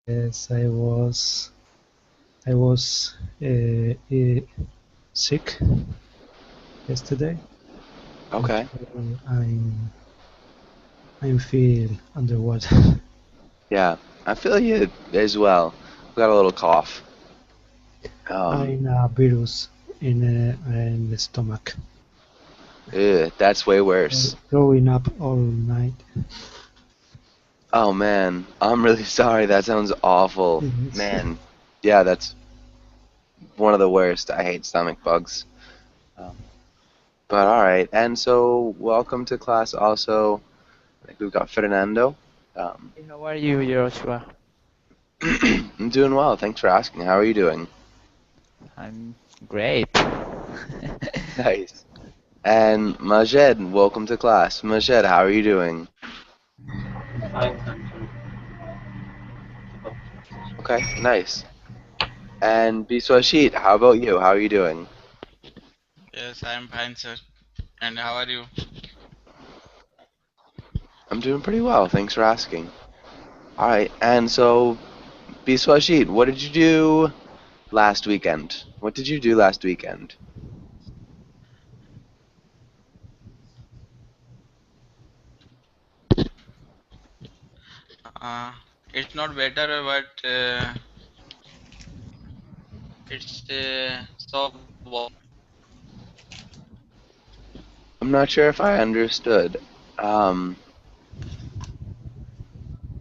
Yes, I was sick yesterday, and Okay. today I'm feel underwater. Yeah, I feel you as well. Got a little cough. Um, I'm a virus in the stomach. that's way worse. Throwing up all night. Oh man, I'm really sorry. That sounds awful. Yes. Man, yeah, that's one of the worst. I hate stomach bugs. Um, but all right, and so welcome to class. Also, I think we've got Fernando. Um, Hey, how are you, Joshua? I'm doing well. Thanks for asking. How are you doing? I'm great. Nice. And Majed, welcome to class. Majed, how are you doing? Okay, nice. And Biswashit, how about you? How are you doing? Yes, I am fine, sir. And how are you? I'm doing pretty well. Thanks for asking. All right, and so Biswashit, what did you do last weekend? What did you do last weekend? Uh, it's not better, but it's so I'm not sure if I understood. Um,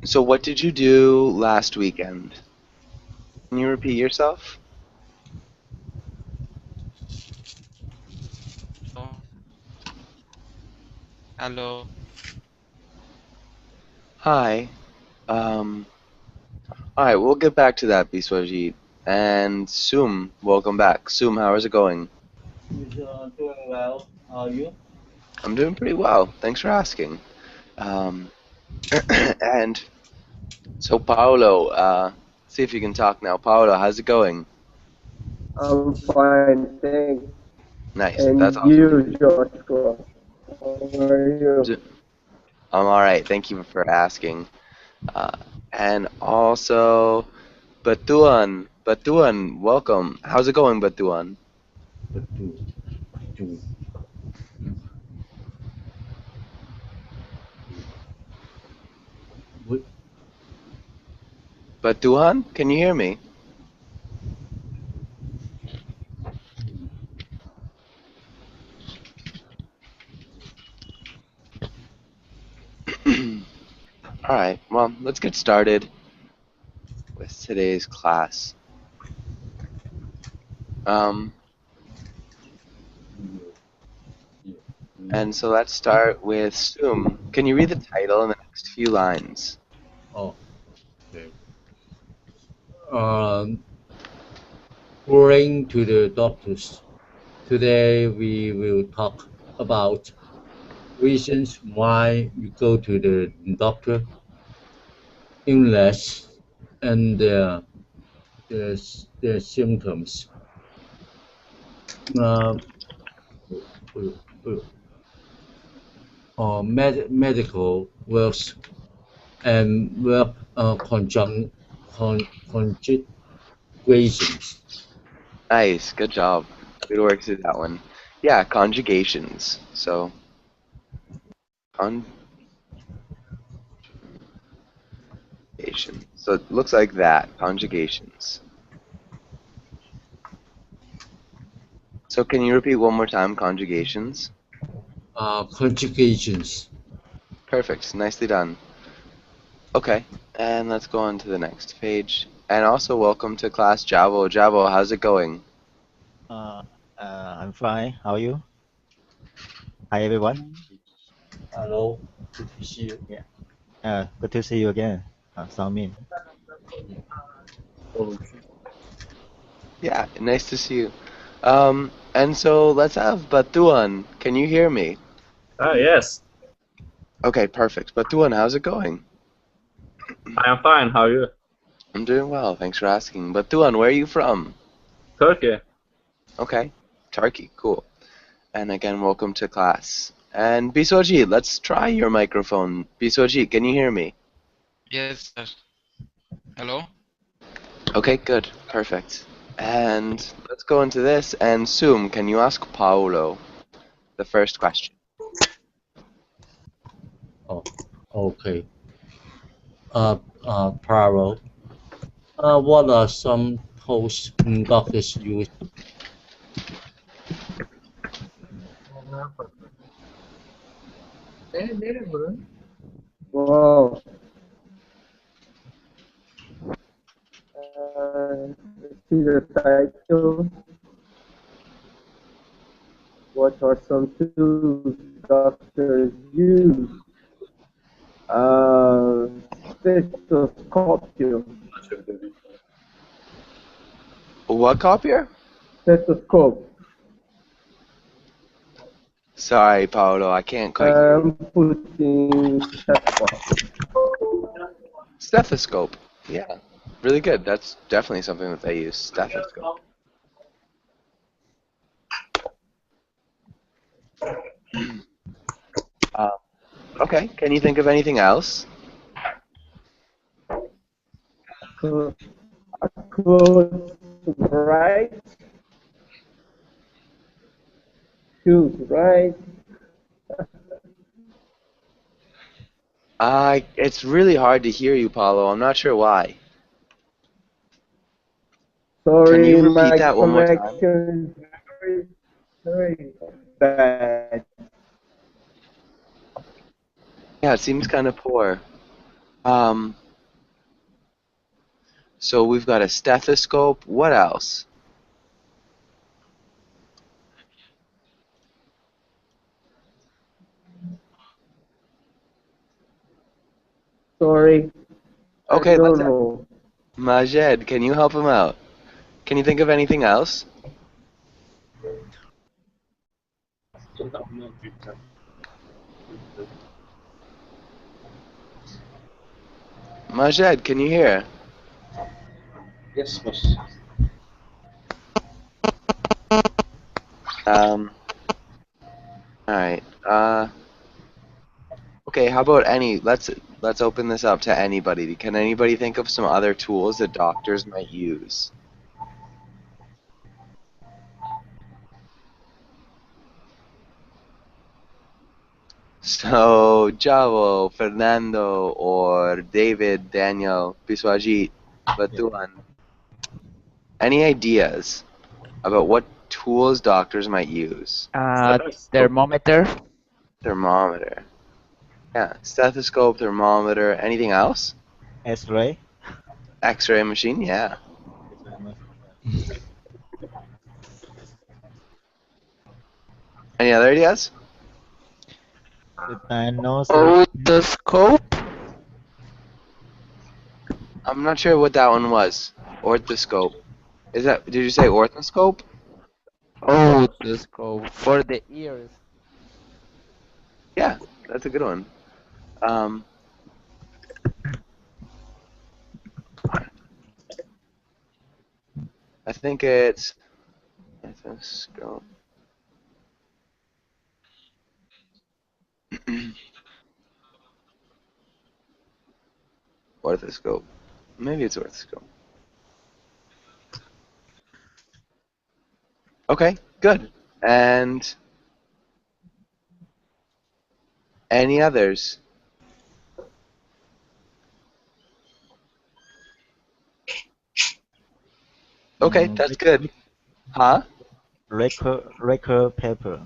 so what did you do last weekend? Can you repeat yourself? hello. Hi. Um, all right, we'll get back to that, Biswajit. And Sum, welcome back. Sum, how is it going? Is doing well. How are you? I'm doing pretty well. Thanks for asking. Um, and so Paolo, see if you can talk now. Paolo, how's it going? I'm fine, thanks. Nice. And That's awesome to you, hear. Joshua, how are you? D- I'm all right. Thank you for asking. Uh, and also, Batuan, welcome. How's it going, Batuan? Betul, betul. What? Batuan, can you hear me? All right. Well, let's get started with today's class. Um, and so let's start with Sum. Can you read the title in the next few lines? Oh, okay. Um, Going to the doctors. Today we will talk about reasons why you go to the doctor, illness, and their symptoms. Uh, medical works and verb conjugations. Nice. Good job. Good work through that one. Yeah, conjugations. So, conjugation. So it looks like that. Conjugations. So can you repeat one more time? Conjugations. Conjugations. Perfect. Nicely done. Okay, and let's go on to the next page. And also welcome to class Javo. Javo, how's it going? Uh, I'm fine. How are you? Hi, everyone. Hello, good to see you. Yeah. Good to see you again, Song Min. Oh, Yeah, nice to see you. And so let's have Batuan. Can you hear me? Ah, yes, Okay, perfect. Batuan, how's it going? I am fine. How are you? I'm doing well, thanks for asking. Batuan, where are you from? Turkey. Okay, Turkey, cool. And again, welcome to class. And Biswaji, let's try your microphone. Biswaji, can you hear me? Yes, sir. Hello? Okay, good. Perfect. And let's go into this. And Sum, can you ask Paolo the first question? Oh, okay. Paro. What are some tools doctors use? Wow. Let's see the title. What are some tools doctors use? Stethoscope. What copier? Stethoscope. Sorry, Paolo, I can't quite hear you. I'm putting Stethoscope. Yeah, really good. That's definitely something that they use. Stethoscope. Okay, can you think of anything else? close right. Choose right. It's really hard to hear you, Paolo. I'm not sure why. Sorry, Can you repeat my that one more time? connection is very, very bad. Yeah, it seems kind of poor. So we've got a stethoscope. What else? Sorry. Okay, I don't let's. know. Majed, can you help him out? Can you think of anything else? Majed, can you hear? Yes, boss. Alright. Okay, how about let's open this up to anybody. Can anybody think of some other tools that doctors might use? So, Javo, Fernando, or David, Daniel, Biswajit, Batuan. Any ideas about what tools doctors might use? Thermometer. Thermometer. Yeah, stethoscope, thermometer, anything else? X-ray. X-ray machine, yeah. Any other ideas? Otoscope. I'm not sure what that one was. Orthoscope. Did you say orthoscope? Otoscope for the ears. Yeah, that's a good one. I think it's orthoscope. Orthoscope. Maybe it's orthoscope. Okay, good. And any others? Okay, that's good. Huh? Record paper.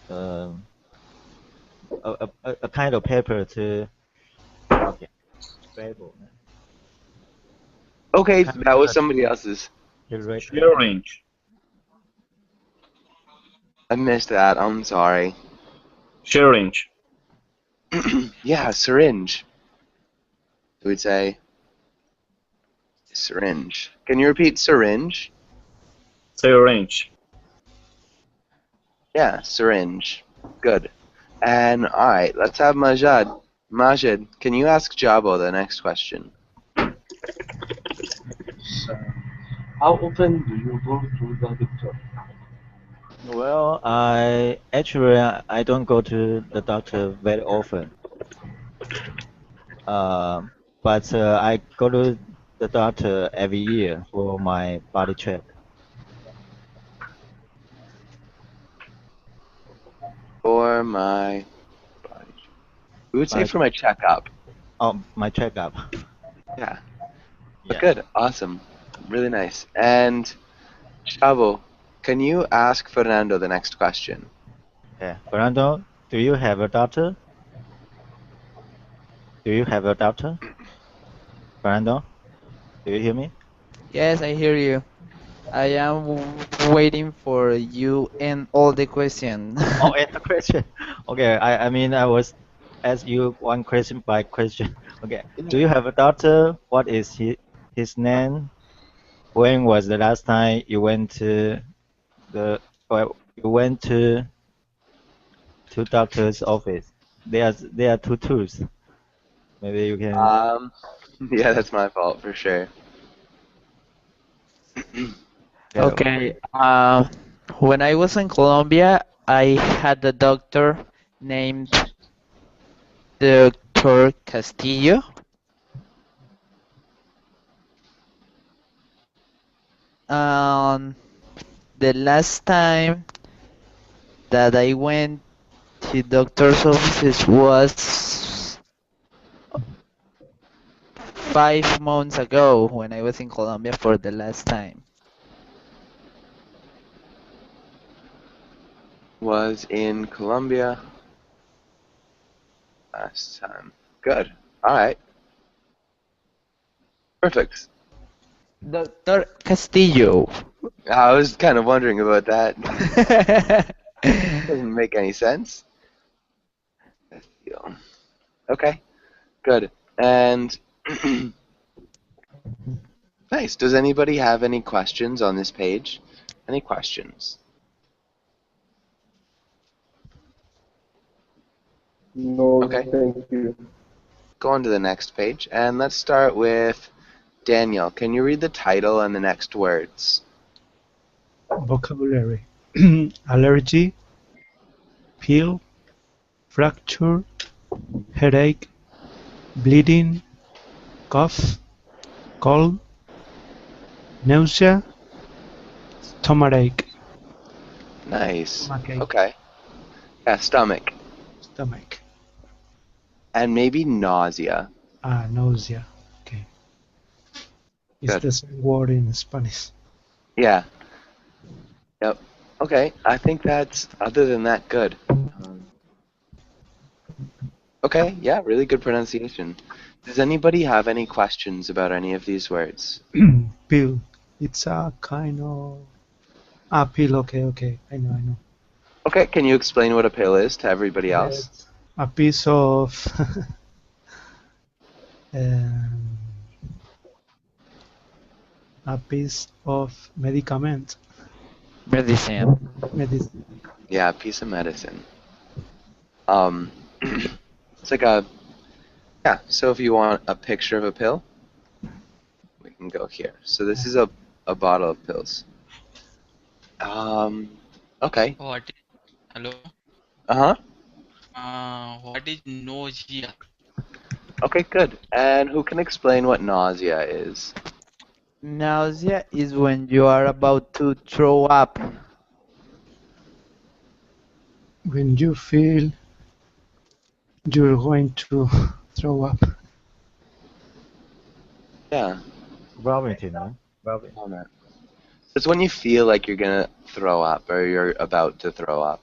A kind of paper to label. Okay, that was somebody else's. Syringe. I missed that. I'm sorry. Syringe. Yeah, syringe. We'd say syringe. Can you repeat syringe? Syringe. Yeah, syringe. Good. And alright, let's have Majid. Majid, can you ask Jabo the next question? How often do you go to the doctor? Well, I don't go to the doctor very often. But I go to the doctor every year for my body check. For my body. We would say Body- for my checkup. Oh, my checkup. Yeah. Yeah. Good. Awesome. Really nice. And Chavo, can you ask Fernando the next question? Okay. Fernando, do you have a doctor? Do you have a doctor? Fernando, do you hear me? Yes, I hear you. I am waiting for you and all the question. Oh, and a question. Okay, I mean I was ask you one question by question. Okay. Do you have a doctor? What is his name? When was the last time you went to the you went to doctor's office? There are two tools. Maybe you can. Yeah, that's my fault for sure. Yeah. Okay. When I was in Colombia, I had a doctor named Dr. Castillo. The last time that I went to doctor's offices was 5 months ago when I was in Colombia for the last time. Was in Colombia last time. Good. All right. Perfect. Dr. Castillo. I was kind of wondering about that. Doesn't make any sense. Okay. Good. And nice. Does anybody have any questions on this page? Any questions? No, Okay. thank you. Go on to the next page, and let's start with Daniel. Can you read the title and the next words? Vocabulary. Allergy, peel, fracture, headache, bleeding, cough, cold, nausea, stomachache. Nice. Stomachache. Okay. Yeah, stomach. Stomach. And maybe nausea. Nausea. Okay. It's Good. the same word in Spanish. Yeah. Yep. Okay. I think that's, other than that, good. Okay. Yeah, really good pronunciation. Does anybody have any questions about any of these words? Peel. It's a kind of... peel. Okay. I know. Okay. Can you explain what a pill is to everybody else? It's a piece of... a piece of medicament. Medicine. Medicine. Yeah, a piece of medicine. It's like a... Yeah, so if you want a picture of a pill, we can go here. So this is a bottle of pills. Okay. Hello. Uh-huh. What is nausea? Okay, good. And who can explain what nausea is? Nausea is when you are about to throw up. When you feel you're going to throw up. Yeah. Vomiting, no? Vomiting. It's when you feel like you're gonna throw up or you're about to throw up.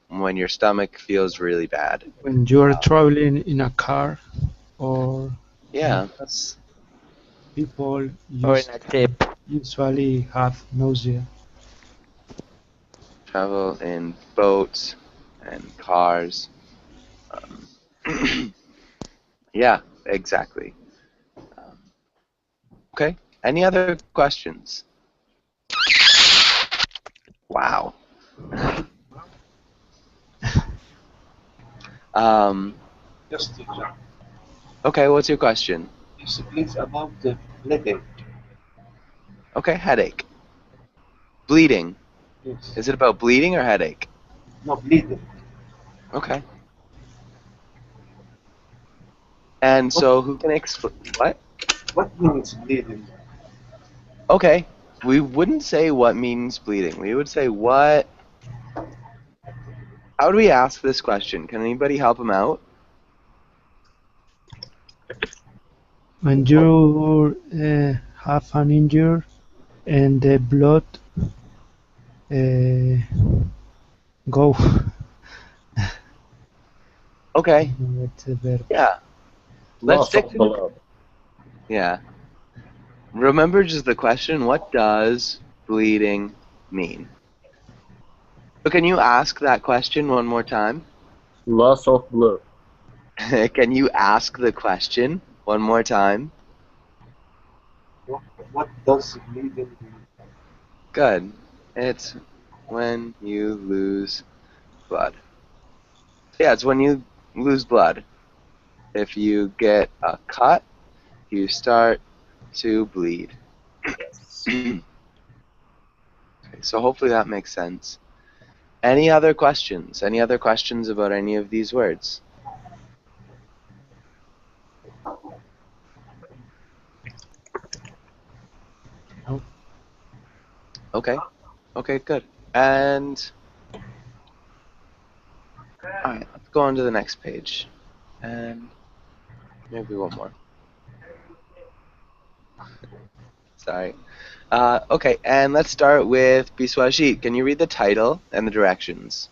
When your stomach feels really bad. When you're traveling in a car or... Yeah. As people Or in a ship. usually have nausea. Travel in boats and cars. Yeah, exactly. Okay. Any other questions? Wow. Yes, teacher. Okay, what's your question? Yes, please, about the bleeding. Okay, headache. Bleeding. Yes. Is it about bleeding or headache? No, bleeding. Okay. And so who can explain what? What means bleeding? Okay, we wouldn't say what means bleeding. We would say what. How would we ask this question? Can anybody help him out? When you have an injury and the blood go. Okay, What's the verb? yeah. Let's Loss stick of to blood. Yeah. Remember just the question, what does bleeding mean? So can you ask that question one more time? Loss of blood. Can you ask the question one more time? What does bleeding mean? Good. It's when you lose blood. Yeah, it's when you lose blood. If you get a cut, you start to bleed. Okay, so hopefully that makes sense. Any other questions? Any other questions about any of these words? No. Okay. Okay, good. And alright, let's go on to the next page. And maybe one more. Sorry. Okay, and let's start with Biswajit. Can you read the title and the directions?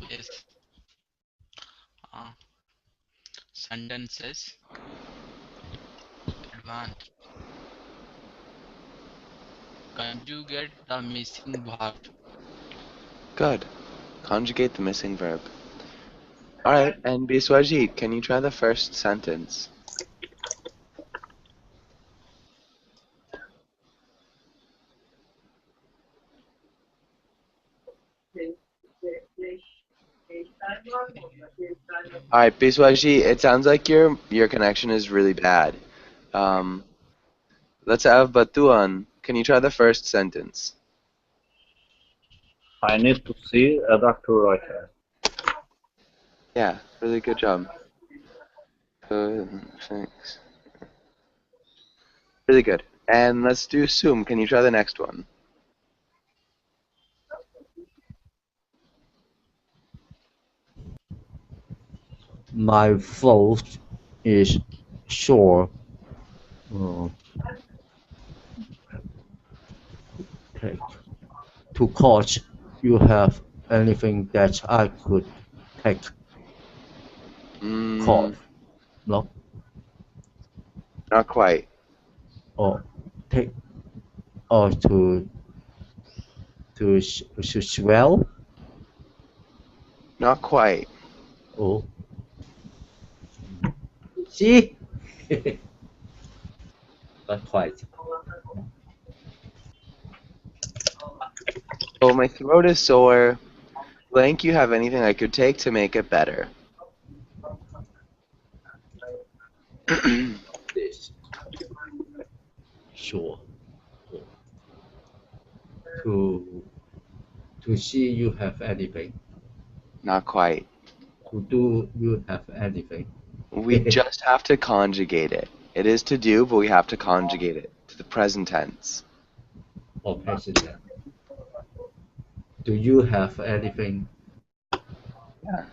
Yes. Sentences. Advanced. Conjugate the missing verb. Good. Conjugate the missing verb. Alright, and Biswajit, can you try the first sentence? Alright, Biswajit, it sounds like your connection is really bad. Let's have Batuan. Can you try the first sentence? I need to see a doctor right now. Yeah, really good job. Good, thanks. Really good. And let's do Sum. Can you try the next one? My fault is sure. Uh, take. To coach, you have anything that I could take? Coach, no? Not quite. Or take, or to swell? Not quite. Oh, see? Not quite. Oh, my throat is sore. Blank, you have anything I could take to make it better? This. Sure. To see you have anything. Not quite. To do you have anything. We just have to conjugate it. It is to do, but we have to conjugate it to the present tense. Or president. Do you have anything? Yeah.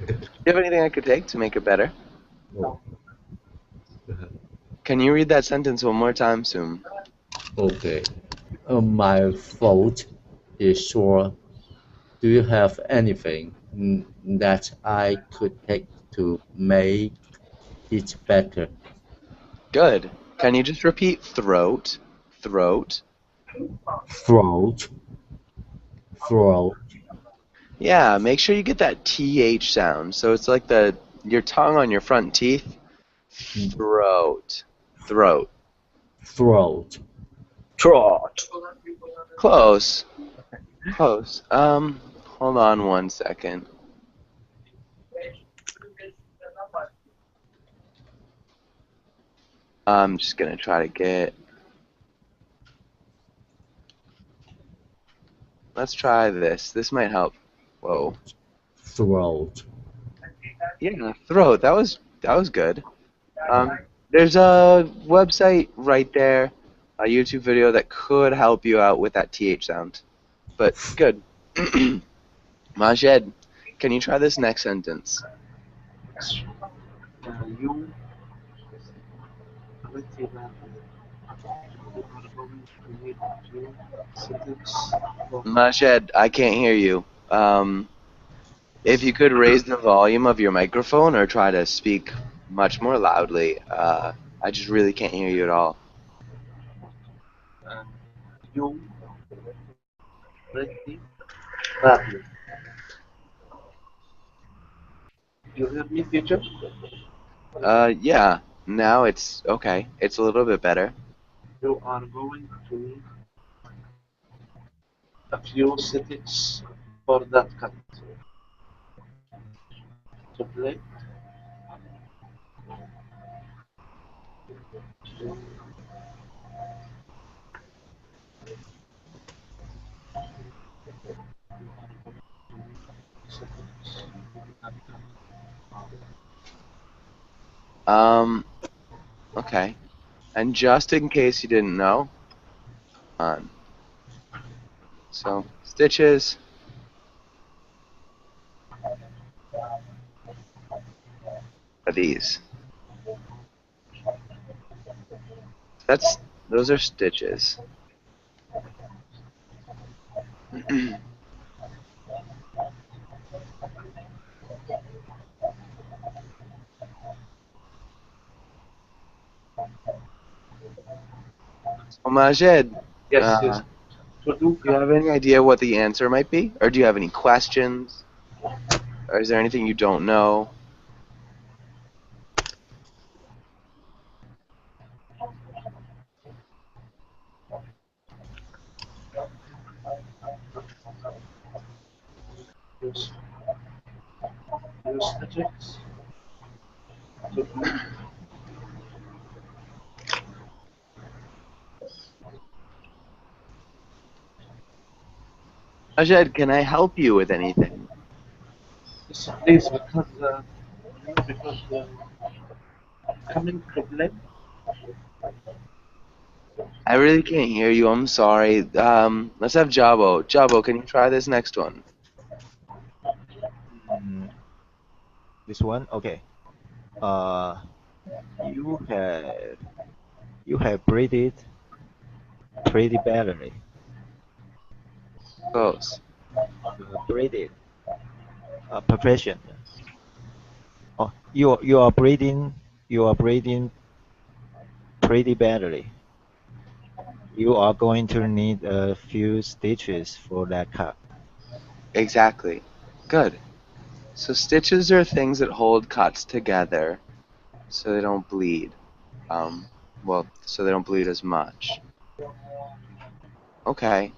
Do you have anything I could take to make it better? No. Can you read that sentence one more time, Sum? Okay. My fault is sure. Do you have anything that I could take to make it better? Good. Can you just repeat throat? Throat. Throat. Throat. Yeah, make sure you get that TH sound. So it's like your tongue on your front teeth. Throat. Throat. Throat. Trot. Close. Close. Hold on one second. I'm just gonna try to get. Let's try this. This might help. Whoa. throat. Yeah, throat. That was good. There's a website right there, a YouTube video that could help you out with that th sound. But good. Majed, can you try this next sentence? You pretty badly. You are going to need a few seconds for Majed, I can't hear you. If you could raise the volume of your microphone or try to speak much more loudly, I just really can't hear you at all. you pretty badly. You hear me, teacher? Yeah, now it's okay. It's a little bit better. You are going to need a few seconds for that cut to play. Okay. And just in case you didn't know, so stitches. Are these? Those are stitches. So Majed, Yes. do you have any idea what the answer might be? Or do you have any questions? Or is there anything you don't know? Use statistics to play. Majed, can I help you with anything? Yes, please, because coming to play. I really can't hear you. I'm sorry. Let's have Jabo. Jabo, can you try this next one? This one, okay. You have breathed pretty badly. Close. Breathed. Perfection. Oh, you are breathing pretty badly. You are going to need a few stitches for that cut. Exactly. Good. So stitches are things that hold cuts together so they don't bleed. So they don't bleed as much. Okay.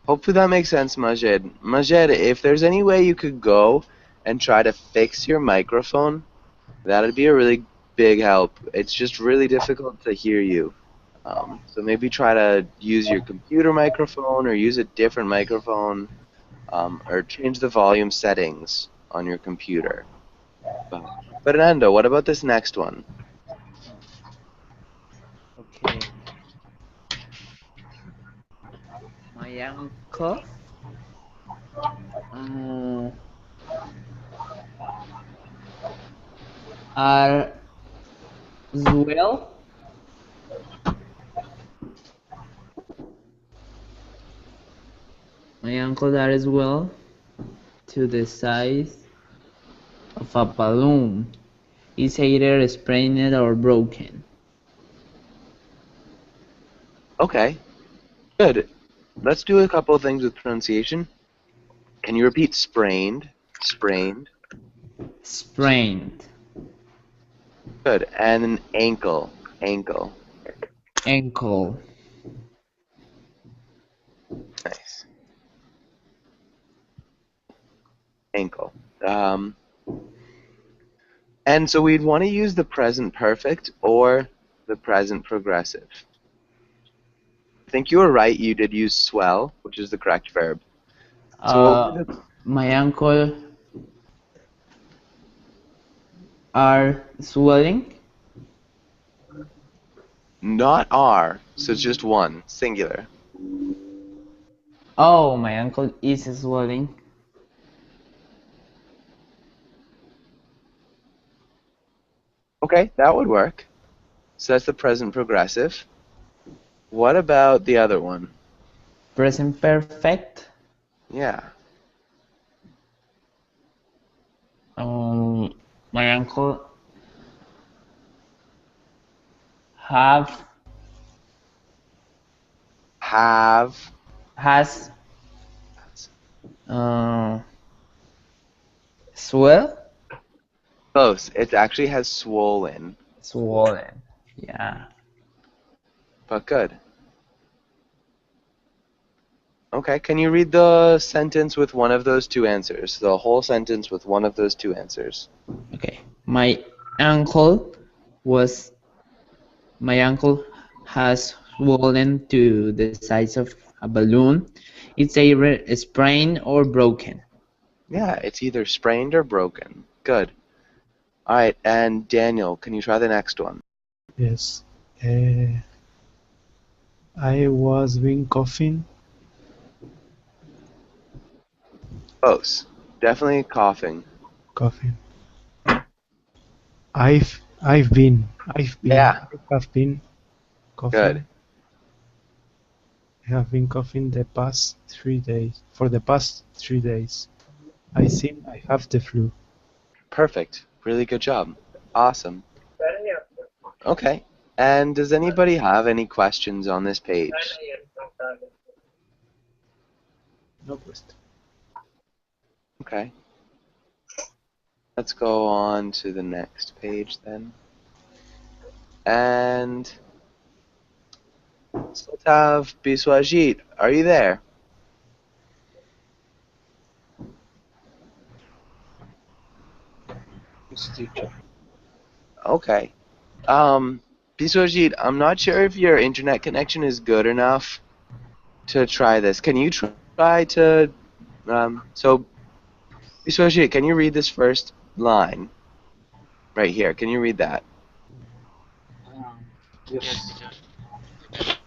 Hopefully that makes sense, Majed. Majed, if there's any way you could go and try to fix your microphone, that'd be a really big help. It's just really difficult to hear you. So maybe try to use your computer microphone or use a different microphone, or change the volume settings on your computer. Fernando, what about this next one? Okay. My uncle are well. My uncle are as well to the size of a balloon. Is either sprained or broken. Okay, good. Let's do a couple of things with pronunciation. Can you repeat sprained? Sprained. Sprained. Good. And then ankle. Ankle. Ankle. Nice. Ankle. And so we'd want to use the present perfect or the present progressive. I think you were right. You did use swell, which is the correct verb. So what would My uncle are swelling? Not are, so it's just one, singular. Oh, my ankle is swelling. Okay, that would work. So that's the present progressive. What about the other one? Present perfect. Yeah. My ankle have has swell. Close. It actually has swollen, Swollen. Yeah. but good. Okay, can you read the sentence with one of those two answers? The whole sentence with one of those two answers. Okay. My ankle has swollen to the size of a balloon. It's either sprained or broken. Yeah, it's either sprained or broken. Good. All right, and Daniel, can you try the next one? Yes. I was been coughing. Close. Definitely coughing. Coughing. I've been. Yeah. I have been coughing. Good. I have been coughing the past 3 days. For the past 3 days. I think I have the flu. Perfect. Really good job. Awesome. Okay. And does anybody have any questions on this page? No question. Okay. Let's go on to the next page then. And so let's have Biswajit. Are you there? Yes, teacher. Okay. Biswajit, I'm not sure if your internet connection is good enough to try this. Can you try to so Biswajit, can you read this first line? Right here. Can you read that? Yes. Yes, teacher.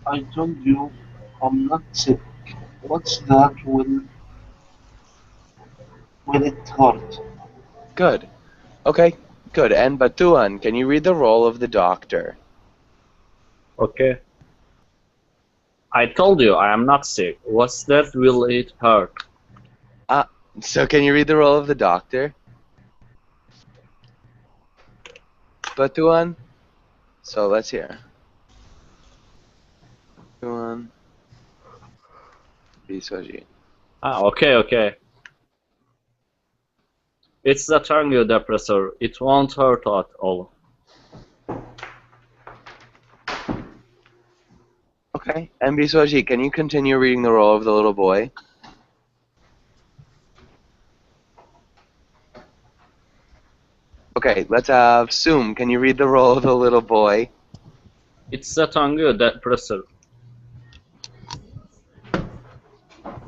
I told you I'm not sick. What's that will it hurt? Good. Okay, good. And Batuan, can you read the role of the doctor? Okay. I told you I am not sick. What's that will it hurt? So can you read the role of the doctor? Batuan? So let's hear. Batuan. Biswajit. Okay. It's the tango depressor. It won't hurt at all. Okay. And Biswajit, can you continue reading the role of the little boy? Okay, let's have Sum. Can you read the role of the little boy? It's the tango depressor.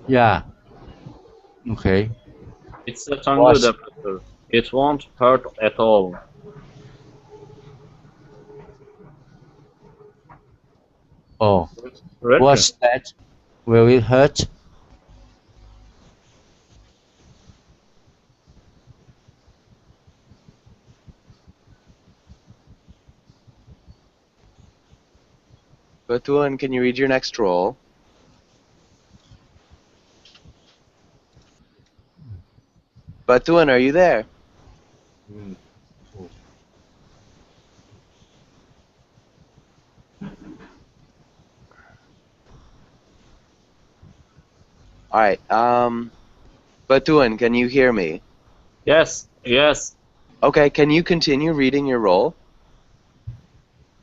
Yeah. Okay. It's the tango Wash. depressor. It won't hurt at all. Oh, Ready? what's that? Will it hurt? Batuan, can you read your next role? Batuan, are you there? Alright, Batuan, can you hear me? Yes. Okay, can you continue reading your role?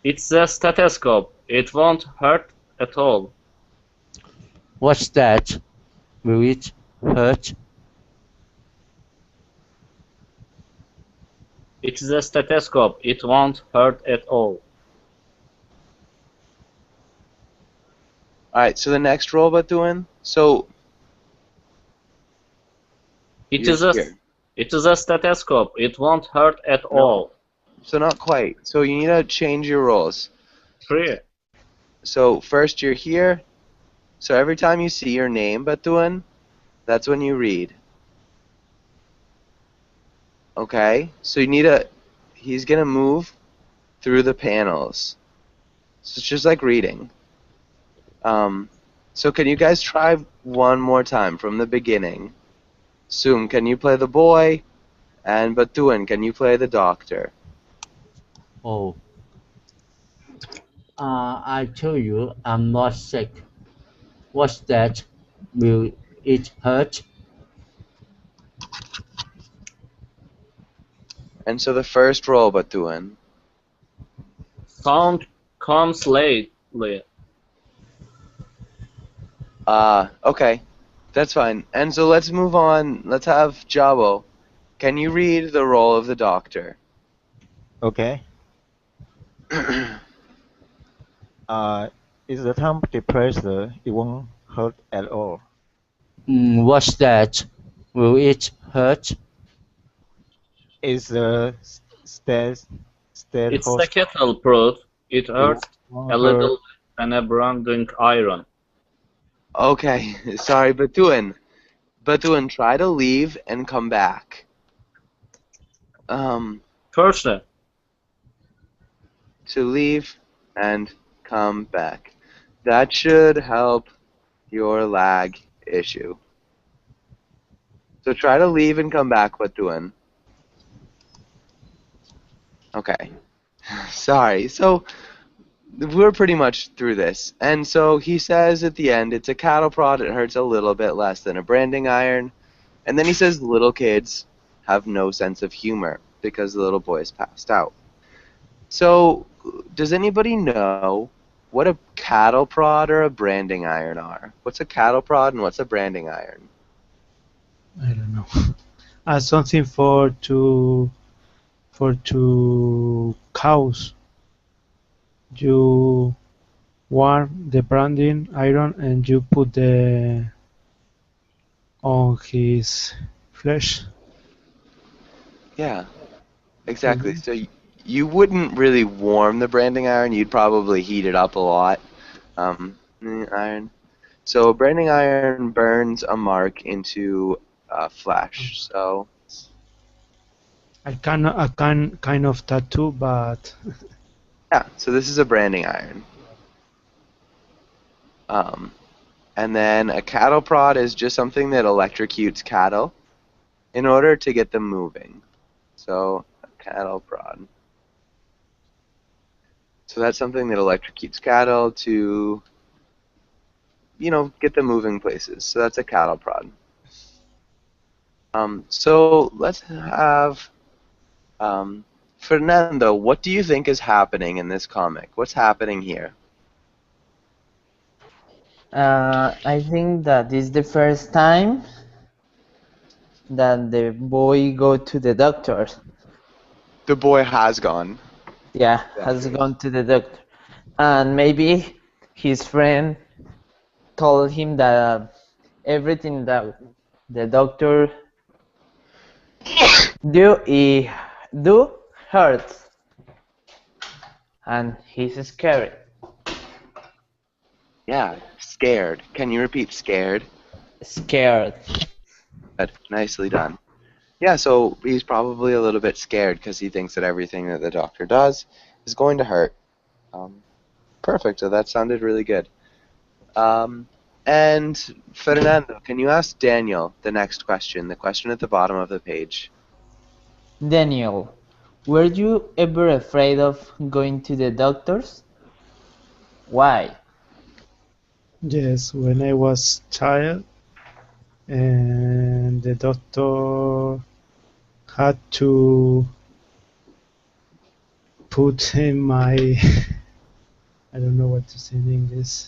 It's the stethoscope. It won't hurt at all. What's that? Will it hurt? It's the stethoscope. It won't hurt at all. Alright, so the next role, Batuan? So, It you're is a here. It is a stethoscope. It won't hurt at all. So not quite. So you need to change your roles. 3. So first you're here. So every time you see your name, Batuan, that's when you read. Okay? So you need to, he's going to move through the panels. So it's just like reading. So can you guys try one more time from the beginning? Sum, can you play the boy? And Batuan, can you play the doctor? Oh. I tell you, I'm not sick. What's that? Will it hurt? And so the first roll, Batuan. Sound comes lately. Okay. That's fine. And so let's move on. Let's have Jabo. Can you read the role of the doctor? Okay. Is the temperature pressure? It won't hurt at all. What's that? Will it hurt? Is the It's the host kettle proof. It hurts won't a hurt? little and a branding iron. Okay. Sorry, Batuan. Batuan, try to leave and come back. Person. To leave and come back. That should help your lag issue. So try to leave and come back, Batuan. Okay. Sorry. So we're pretty much through this. And so he says at the end, it's a cattle prod. It hurts a little bit less than a branding iron. And then he says little kids have no sense of humor because the little boy is passed out. So does anybody know what a cattle prod or a branding iron are? What's a cattle prod and what's a branding iron? I don't know. Something for two cows. You warm the branding iron and you put the on his flesh. Yeah, exactly. So you wouldn't really warm the branding iron. You'd probably heat it up a lot. Iron. So a branding iron burns a mark into flesh. So I kind of tattoo, but yeah. So this is a branding iron. And then a cattle prod is just something that electrocutes cattle in order to get them moving. So a cattle prod. So that's something that electrocutes cattle to, get them moving places. So that's a cattle prod. So let's have Fernando. What do you think is happening in this comic? What's happening here? I think that is the first time that the boy go to the doctor. The boy has gone. Yeah, has gone to the doctor, and maybe his friend told him that everything that the doctor do hurts, and he's scared. Yeah, scared. Can you repeat scared? Scared. Good. Nicely done. Yeah, so he's probably a little bit scared because he thinks that everything that the doctor does is going to hurt. Perfect. So that sounded really good. And Fernando, can you ask Daniel the next question, the question at the bottom of the page? Daniel, were you ever afraid of going to the doctors? Why? yes, when I was child, and the doctor had to put in my I don't know what to say in English.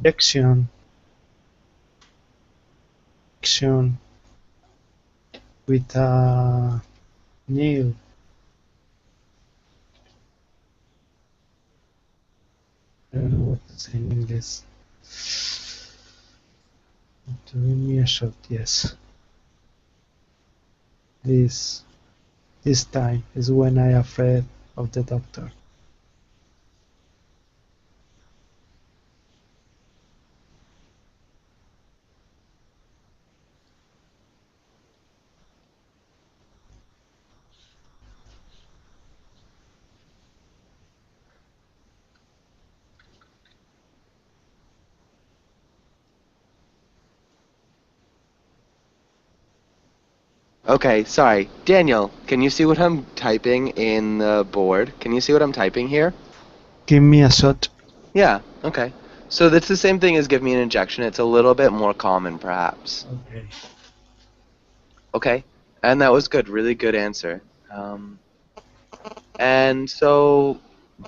Injection with a needle. to say in English? To give me a shot, yes. This time is when I am afraid of the doctor. Okay, sorry. Daniel, can you see what I'm typing in the board? Can you see what I'm typing here? Give me a shot. Yeah, okay. So that's the same thing as give me an injection. It's a little bit more common, perhaps. Okay. Okay, and that was good. Really good answer. And so,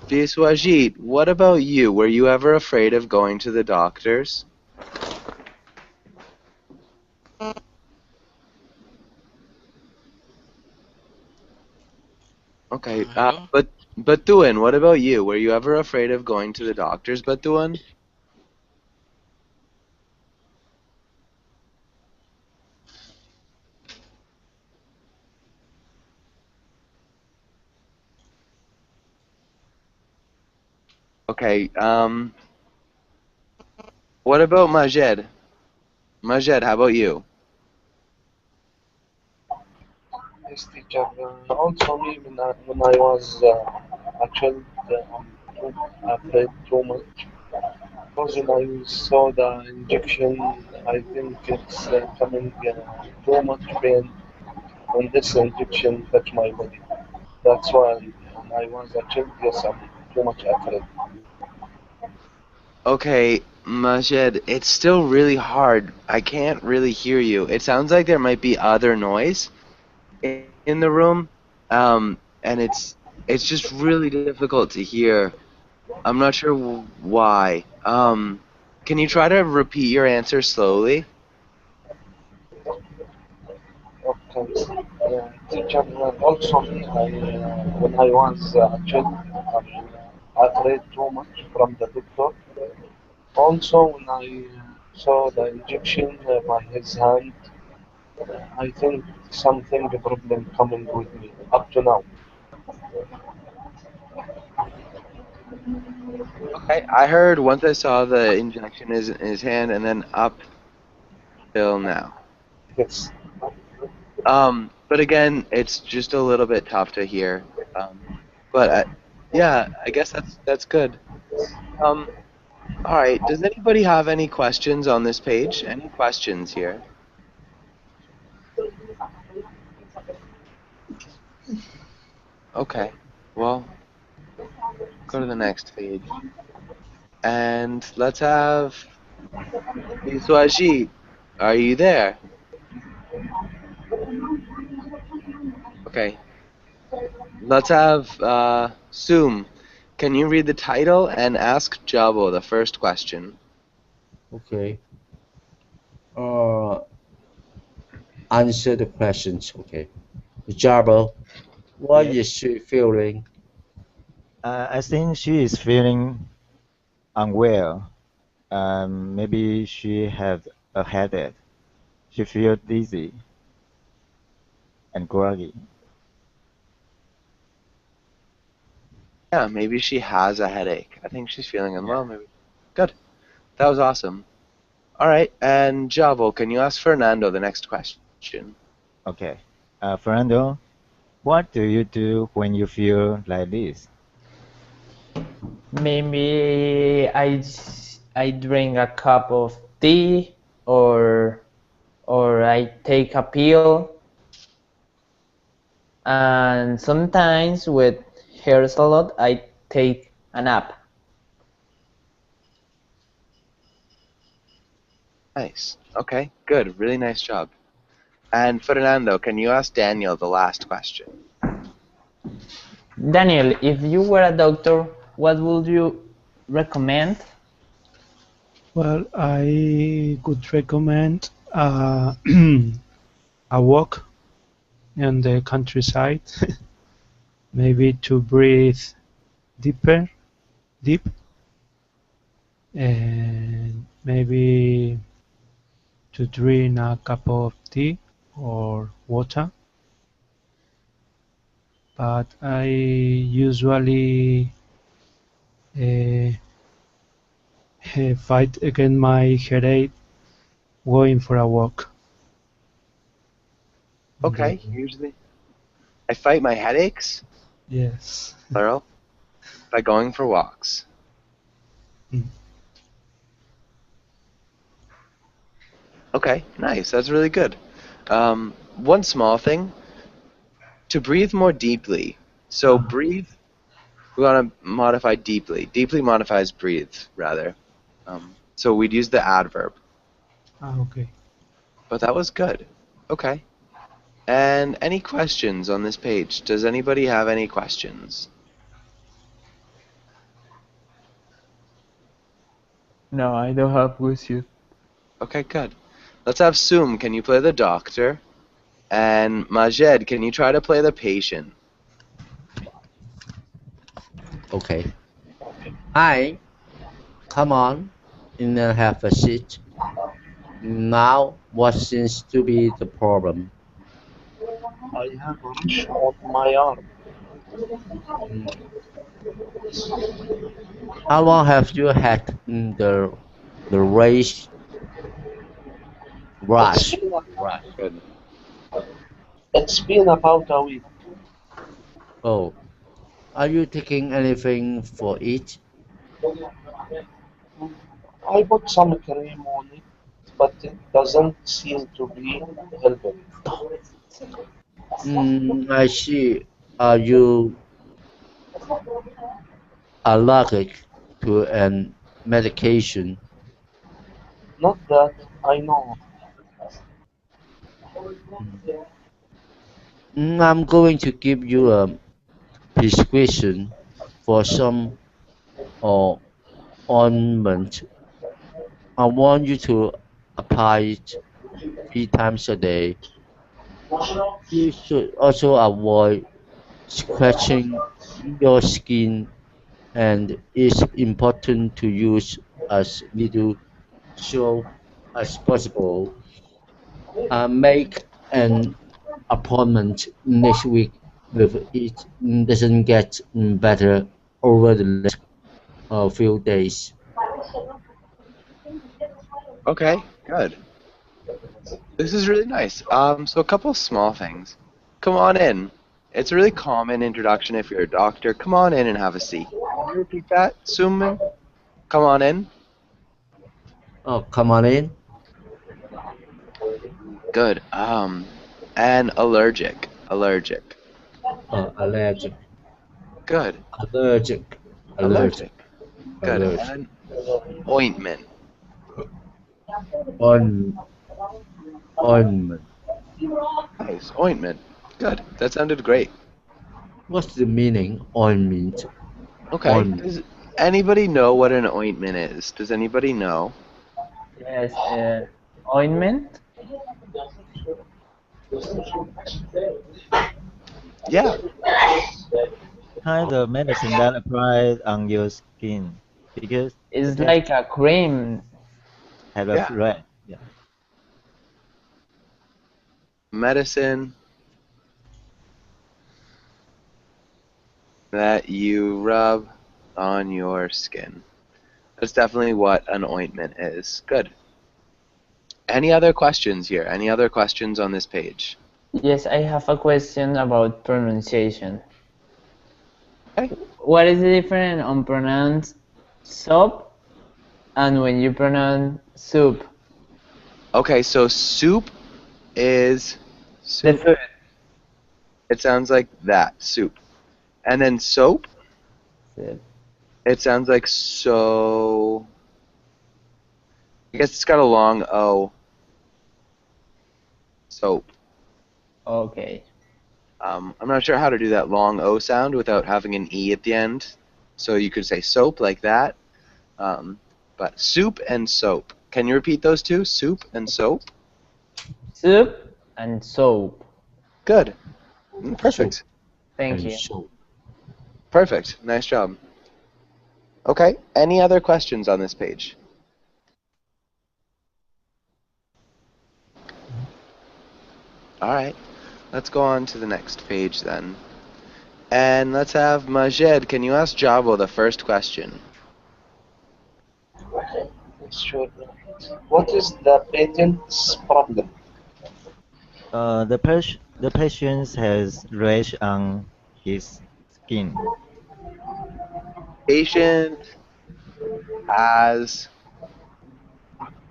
Viswajit, what about you? Were you ever afraid of going to the doctors? Okay, Hello? but Batuan, what about you? Were you ever afraid of going to the doctors, Batuan? Okay, what about Majed? Majed, how about you? Yes, teacher. Also, me when I was a child, I'm too afraid too much. Because when I saw the injection, I think it's coming too much pain when this injection touch my body. That's why when I was a child, yes, I'm too much afraid. Okay, Majed, it's still really hard. I can't really hear you. It sounds like there might be other noise in the room, and it's just really difficult to hear. I'm not sure why. Can you try to repeat your answer slowly? Okay. Teacher, also me, when I was a child, I'm afraid too much from the doctor. Also, when I saw the injection by his hand, I think something problem coming with me up to now. Okay, I heard once I saw the injection in his hand, and then up till now. Yes. But again, it's just a little bit tough to hear. But yeah, I guess that's good. All right. Does anybody have any questions on this page? Any questions here? Okay. Well, go to the next page, and let's have Iswajit. Are you there? Okay. Let's have Sum. Can you read the title and ask Jabo the first question? Okay. Answer the questions. Okay. Jabba, what Yeah. is she feeling? I think she is feeling unwell. Maybe she has a headache. She feels dizzy and groggy. Yeah, maybe she has a headache. I think she's feeling unwell. Yeah. Maybe. Good. That was awesome. All right. And Javo, can you ask Fernando the next question? Okay. Fernando, what do you do when you feel like this? Maybe I drink a cup of tea or I take a pill, and sometimes with hurts a lot I take a nap. Nice. Okay. Good. Really nice job. And Fernando, can you ask Daniel the last question? Daniel, if you were a doctor, what would you recommend? Well, I would recommend a walk in the countryside, maybe to breathe deep, and maybe to drink a cup of tea or water. But I usually uh, fight against my headache going for a walk. Okay, usually I fight my headaches, Yes. plural, by going for walks. Mm. Okay, nice. That's really good. One small thing, to breathe more deeply. So breathe, we want to modify deeply. Deeply modifies breathe, rather. So we'd use the adverb. Okay. But that was good. Okay. And any questions on this page? Does anybody have any questions? No, I don't have questions. Okay, good. Let's have Sum. Can you play the doctor? And Majed, can you try to play the patient? Okay. Hi. Come on. In and have a seat. Now, what seems to be the problem? I have a rash on my arm. How long have you had the rash? It's been, Good. it's been about a week. Oh, are you taking anything for it? I put some cream on it, but it doesn't seem to be helping. I see. Are you allergic to an medication? Not that I know. I'm going to give you a prescription for some or ointment. I want you to apply it 3 times a day. You should also avoid scratching your skin, and it's important to use as little soap as possible. Make an appointment next week if it doesn't get better over the next few days. Okay, good. This is really nice. So a couple small things. Come on in. It's a really common introduction if you're a doctor. Come on in and have a seat. Can you repeat that, Suman? Come on in. Oh, come on in. Good. And allergic. Allergic. Allergic. Good. Allergic. Allergic. Good. Allergic. And ointment. Ointment. Nice. Ointment. Good. That sounded great. What's the meaning? Ointment. Okay. Ointment. Does anybody know what an ointment is? Does anybody know? Yes, ointment? Yeah. Kind of medicine that applies on your skin because It's like a cream. have a Yeah. red. Yeah. Medicine that you rub on your skin. That's definitely what an ointment is. Good. Any other questions here? Any other questions on this page? Yes, I have a question about pronunciation. Okay. What is the difference on pronounce soap and when you pronounce soup? Okay, so soup is soup. The food. It sounds like that, soup. And then soap, Soup. it sounds like so. I guess it's got a long O. Soap. Okay. I'm not sure how to do that long O sound without having an E at the end. So you could say soap like that. But soup and soap. Can you repeat those two? Soup and soap? Soup and soap. Good. Perfect. Thank And you. soap. Perfect. Nice job. Okay, any other questions on this page? All right, let's go on to the next page then. And let's have Majed, can you ask Jabo the first question? Okay, sure. What is the patient's problem? The patient has rash on his skin. Patient has...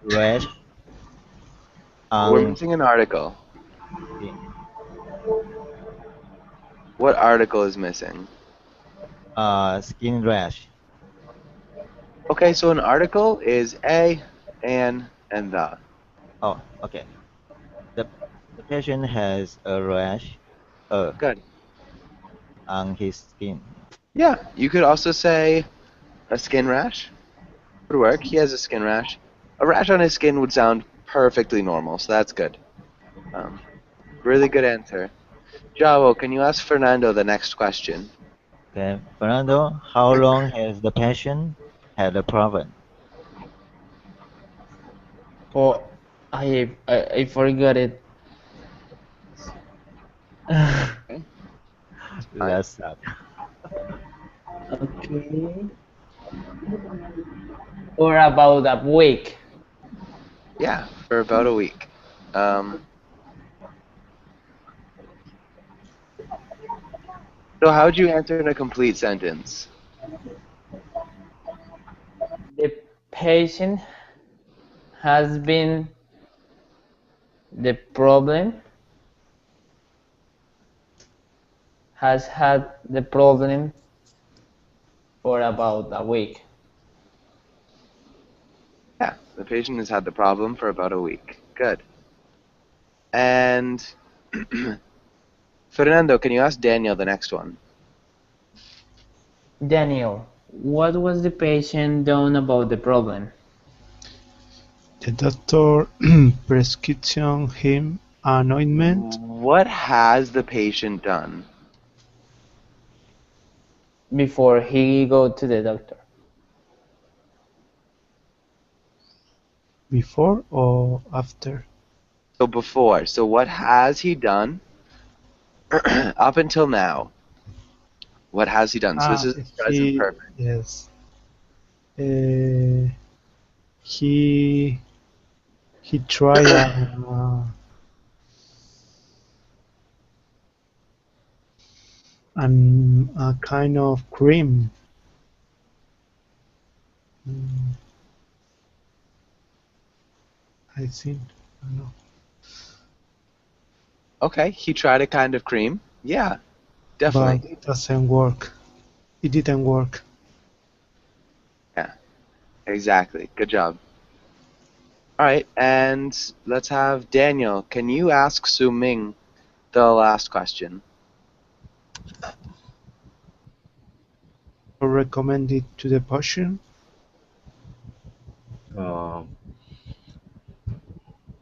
Rash We're on missing an article. skin. What article is missing? Skin rash. Okay, so an article is a, an, and the. Oh, okay. The patient has a rash Good. on his skin. Yeah, you could also say a skin rash. Would work. He has a skin rash. A rash on his skin would sound perfectly normal, so that's good. Really good answer. Javo, can you ask Fernando the next question? Okay, Fernando, how long has the patient had the problem? Oh, I forgot it. That's sad. Okay. Or about a week. Yeah, for about a week. So how'd you answer in a complete sentence? The patient has been the problem, has had the problem for about a week. Yeah, the patient has had the problem for about a week. Good. And Fernando, can you ask Daniel the next one? Daniel, what was the patient done about the problem? The doctor prescribed him an ointment What has the patient done? Before he go to the doctor. before or after. So before. So what has he done up until now? What has he done? So this is present He perfect. yes. He tried a kind of cream. Mm, I think. I don't know. Okay, he tried a kind of cream. Yeah, But definitely. it doesn't work. It didn't work. Yeah, exactly. Good job. All right, and let's have Daniel. Can you ask Su Ming the last question? Or recommend it to the patient.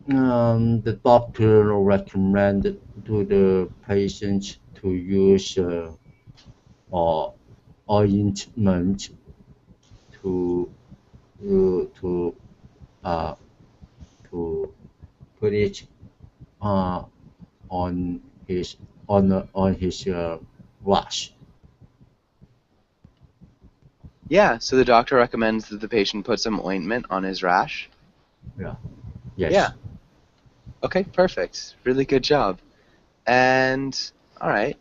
The doctor recommended to the patient to use ointment to to put it on his rash. Yeah, so the doctor recommends that the patient put some ointment on his rash. Yeah. Yes. Yeah. Okay, perfect. Really good job. And, all right.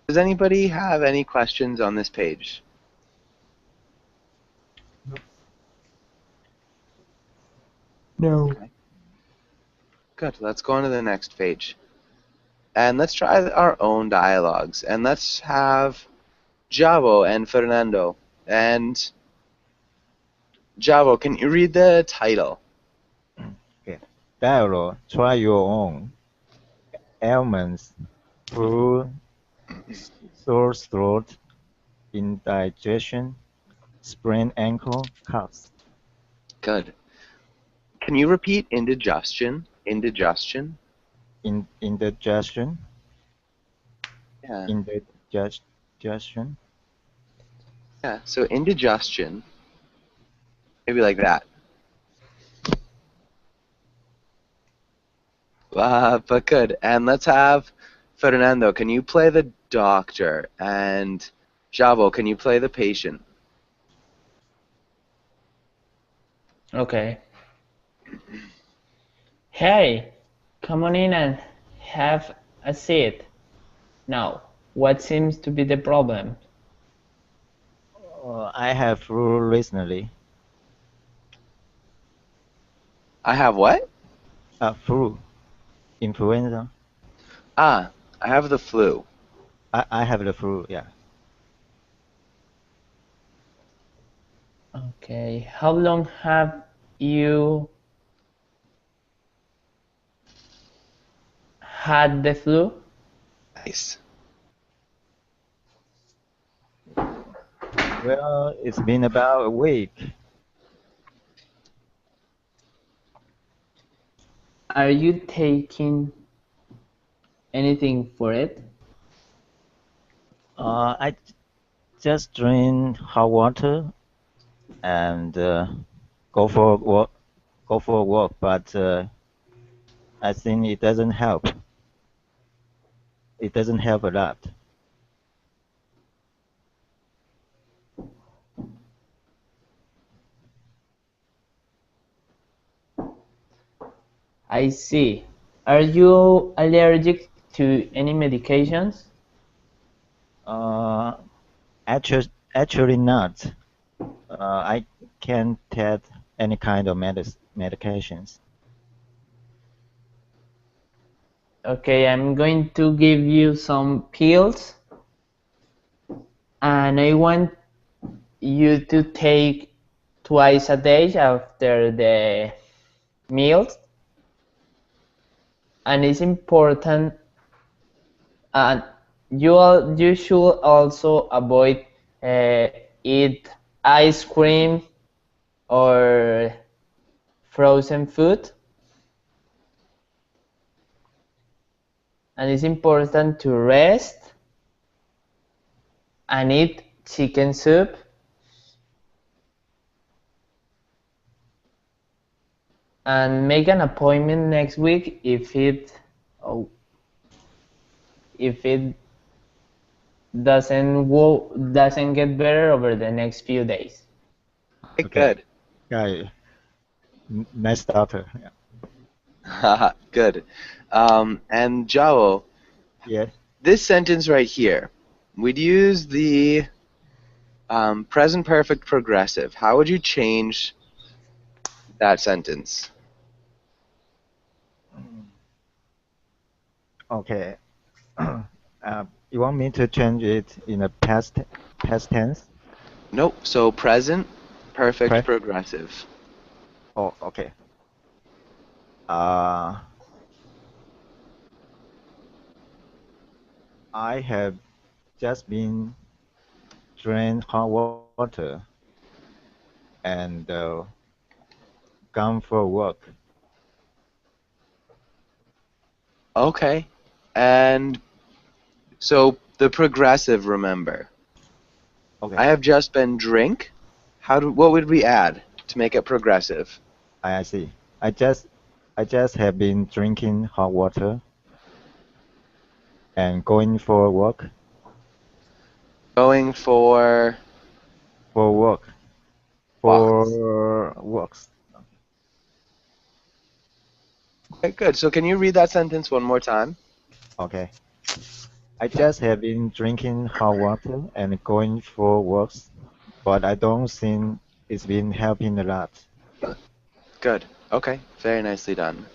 Does anybody have any questions on this page? No. Okay. Good. Let's go on to the next page. And let's try our own dialogues. And let's have Javo and Fernando. And Javo, can you read the title? Okay. Dialogue, try your own. Ailments, flu, sore throat, indigestion, sprained ankle, coughs. Good. Can you repeat indigestion? Indigestion? Indigestion, Yeah. indigestion, Yeah. So indigestion Maybe like that. But good. And let's have Fernando. Can you play the doctor? And Javo, can you play the patient? Okay. Hey, come on in and have a seat. Now, what seems to be the problem? I have flu recently. I have what? Flu. Influenza. I have the flu. I have the flu, yeah. Okay, how long have you had the flu? Nice. Well, it's been about a week. Are you taking anything for it? I just drink hot water and go for a walk, but I think it doesn't help. It doesn't help a lot. I see. Are you allergic to any medications? Actually not. I can't take any kind of medications. Okay, I'm going to give you some pills, and I want you to take twice a day after the meals. And it's important, and you should also avoid eat ice cream or frozen food. And it's important to rest and eat chicken soup. And make an appointment next week if it doesn't get better over the next few days. Okay, good. Yeah, nice doctor. Yeah. Good. And Javo, Yeah. this sentence right here, we'd use the present perfect progressive. How would you change that sentence? Okay. You want me to change it in a past tense? Nope. So present perfect progressive. Oh, okay. I have just been drank hot water and gone for a walk. Okay. And so the progressive, remember. Okay. I have just been drink. What would we add to make it progressive? I see. I just have been drinking hot water and going for a walk. Going for a walk. For walks. Okay, good. So can you read that sentence one more time? Okay. I just have been drinking hot water and going for walks, but I don't think it's been helping a lot. Good. Okay. Very nicely done.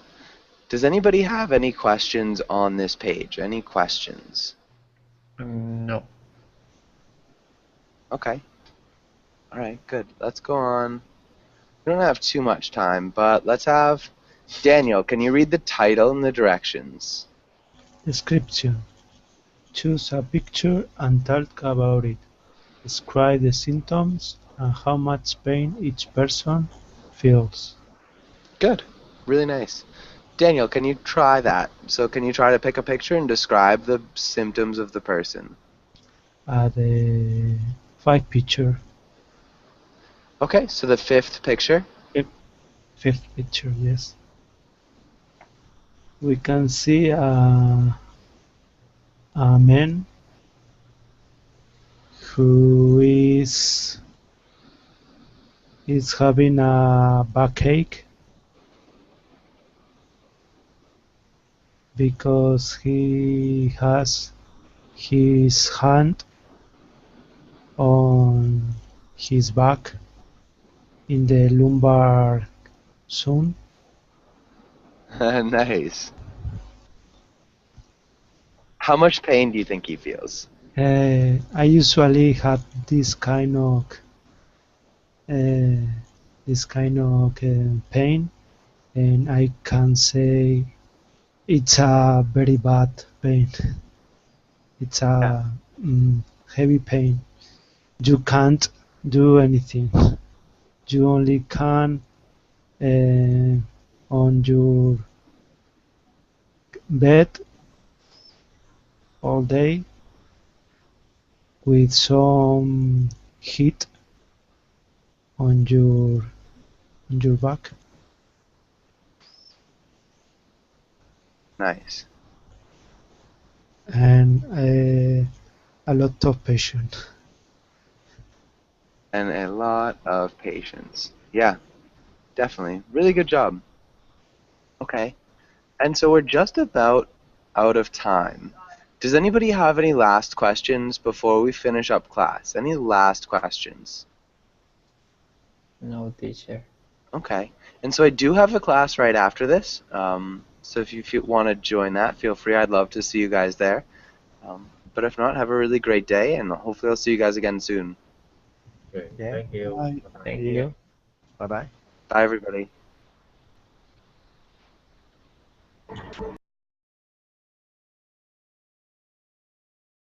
Does anybody have any questions on this page? Any questions? No. Okay. All right, good. Let's go on. We don't have too much time, but let's have Daniel. Can you read the title and the directions? Description. Choose a picture and talk about it. Describe the symptoms and how much pain each person feels. Good. Really nice. Daniel, can you try that? So can you try to pick a picture and describe the symptoms of the person? The 5 picture. Okay, so the fifth picture. Fifth picture, yes. We can see a man who is having a backache because he has his hand on his back in the lumbar zone. Nice. How much pain do you think he feels? I usually have this kind of pain, and I can say it's a very bad pain. It's a heavy pain. You can't do anything. You only can on your bed all day with some heat on your back. Nice. And a lot of patience. And a lot of patience. Yeah, definitely. Really good job. Okay. And so we're just about out of time. Does anybody have any last questions before we finish up class? Any last questions? No, teacher. Okay. And so I do have a class right after this. So if you want to join that, feel free. I'd love to see you guys there. But if not, have a really great day, and hopefully I'll see you guys again soon. Okay. Yeah. Thank you. Bye. Thank See you. you. Bye bye. Bye, everybody.